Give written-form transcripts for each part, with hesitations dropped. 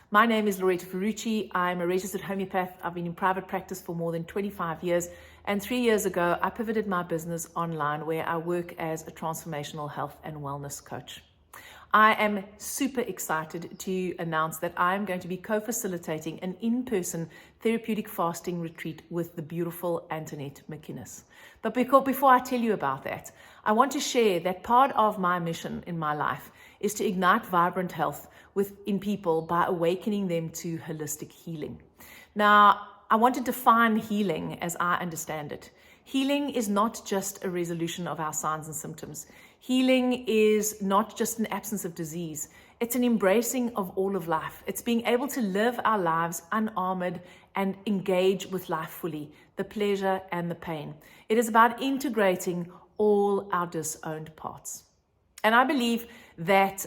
My name is Loretta Ferrucci. I'm a registered homeopath. I've been in private practice for more than 25 years. And 3 years ago, I pivoted my business online where I work as a transformational health and wellness coach. I am super excited to announce that I'm going to be co-facilitating an in-person therapeutic fasting retreat with the beautiful Antoinette McInnes. But before I tell you about that, I want to share that part of my mission in my life is to ignite vibrant health in people by awakening them to holistic healing. Now, I want to define healing as I understand it. Healing is not just a resolution of our signs and symptoms. Healing is not just an absence of disease. It's an embracing of all of life. It's being able to live our lives unarmored and engage with life fully, the pleasure and the pain. It is about integrating all our disowned parts. And I believe that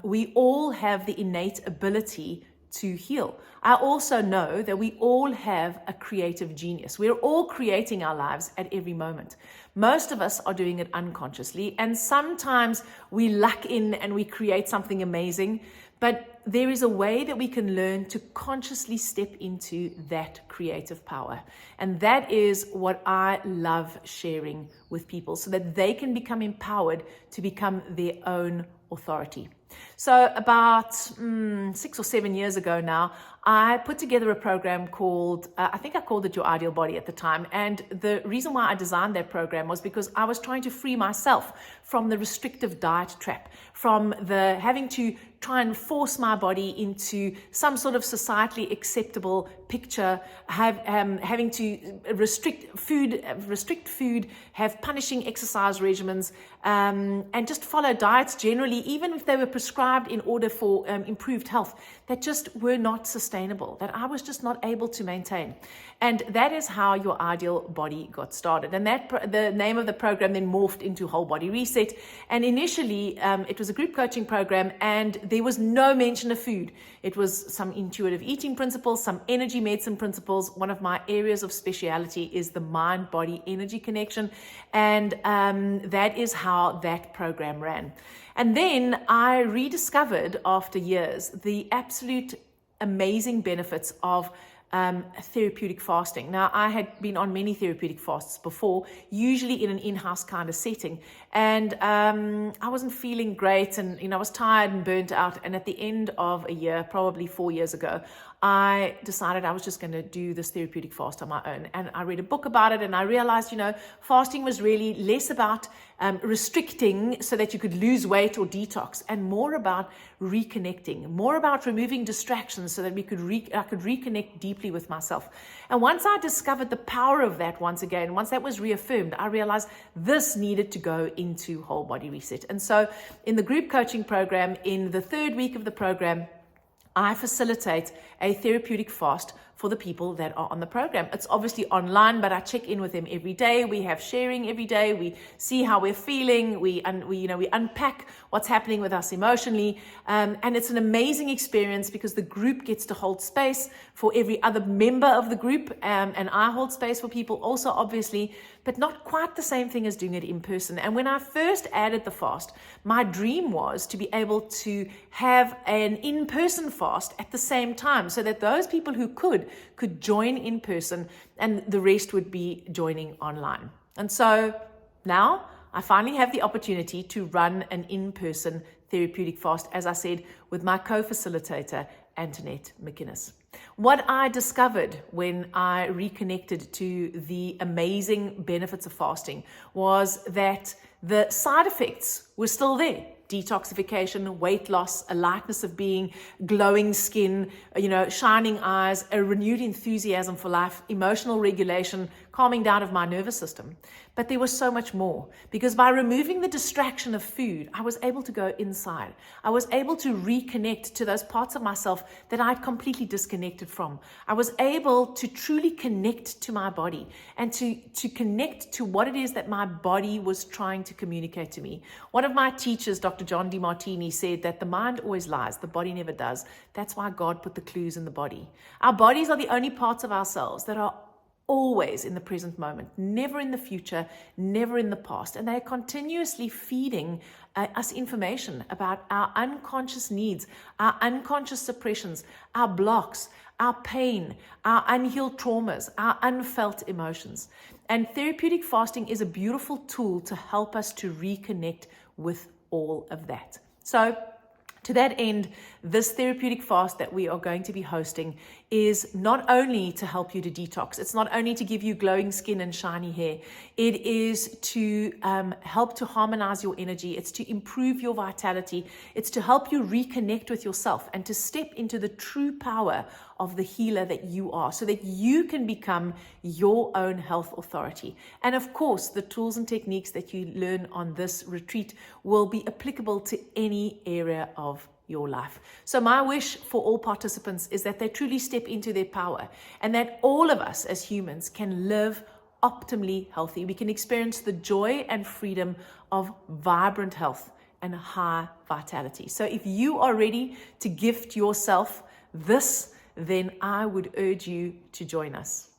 we all have the innate ability to heal. I also know that we all have a creative genius. We're all creating our lives at every moment. Most of us are doing it unconsciously, and sometimes we luck in and we create something amazing, but there is a way that we can learn to consciously step into that creative power. And that is what I love sharing with people so that they can become empowered to become their own authority. So about 6 or 7 years ago now, I put together a program called, I think I called it Your Ideal Body at the time. And the reason why I designed that program was because I was trying to free myself from the restrictive diet trap, from the having to try and force my body into some sort of societally acceptable picture, having to restrict food, have punishing exercise regimens, and just follow diets generally, even if they were prescribed in order for improved health, that just were not sustainable, that I was just not able to maintain. And that is how Your Ideal Body got started. And the name of the program then morphed into Whole Body Reset. And initially, it was a group coaching program, and there was no mention of food. It was some intuitive eating principles, some energy medicine principles. One of my areas of speciality is the mind-body energy connection. And that is how that program ran. And then I rediscovered after years the absolute amazing benefits of therapeutic fasting. Now, I had been on many therapeutic fasts before, usually in an in-house kind of setting, and I wasn't feeling great, and I was tired and burnt out. And at the end of a year, probably 4 years ago, I decided I was just going to do this therapeutic fast on my own. And I read a book about it, and I realized, fasting was really less about restricting so that you could lose weight or detox, and more about reconnecting, more about removing distractions so that I could reconnect deeply with myself. And once I discovered the power of that once that was reaffirmed, I realized this needed to go into Whole Body Reset. And so in the group coaching program, in the 3rd week of the program, I facilitate a therapeutic fast for the people that are on the program. It's obviously online, but I check in with them every day. We have sharing every day. We see how we're feeling. We unpack what's happening with us emotionally. And it's an amazing experience because the group gets to hold space for every other member of the group. And I hold space for people also, obviously, but not quite the same thing as doing it in person. And when I first added the fast, my dream was to be able to have an in-person fast at the same time so that those people who could join in person and the rest would be joining online. And so now I finally have the opportunity to run an in-person therapeutic fast, as I said, with my co-facilitator, Antoinette McInnes. What I discovered when I reconnected to the amazing benefits of fasting was that the side effects were still there. Detoxification, weight loss, a lightness of being, glowing skin, shining eyes, a renewed enthusiasm for life, emotional regulation, calming down of my nervous system. But there was so much more, because by removing the distraction of food, I was able to go inside. I was able to reconnect to those parts of myself that I'd completely disconnected from. I was able to truly connect to my body and to connect to what it is that my body was trying to communicate to me. One of my teachers, Dr. John DeMartini, said that the mind always lies, the body never does. That's why God put the clues in the body. Our bodies are the only parts of ourselves that are always in the present moment, never in the future, never in the past. And they're continuously feeding us information about our unconscious needs, our unconscious suppressions, our blocks, our pain, our unhealed traumas, our unfelt emotions. And therapeutic fasting is a beautiful tool to help us to reconnect with all of that. So, to that end, this therapeutic fast that we are going to be hosting is not only to help you to detox. It's not only to give you glowing skin and shiny hair. It is to help to harmonize your energy. It's to improve your vitality. It's to help you reconnect with yourself and to step into the true power of the healer that you are, so that you can become your own health authority. And of course, the tools and techniques that you learn on this retreat will be applicable to any area of your life. So my wish for all participants is that they truly step into their power, and that all of us as humans can live optimally healthy. We can experience the joy and freedom of vibrant health and high vitality. So if you are ready to gift yourself this, then I would urge you to join us.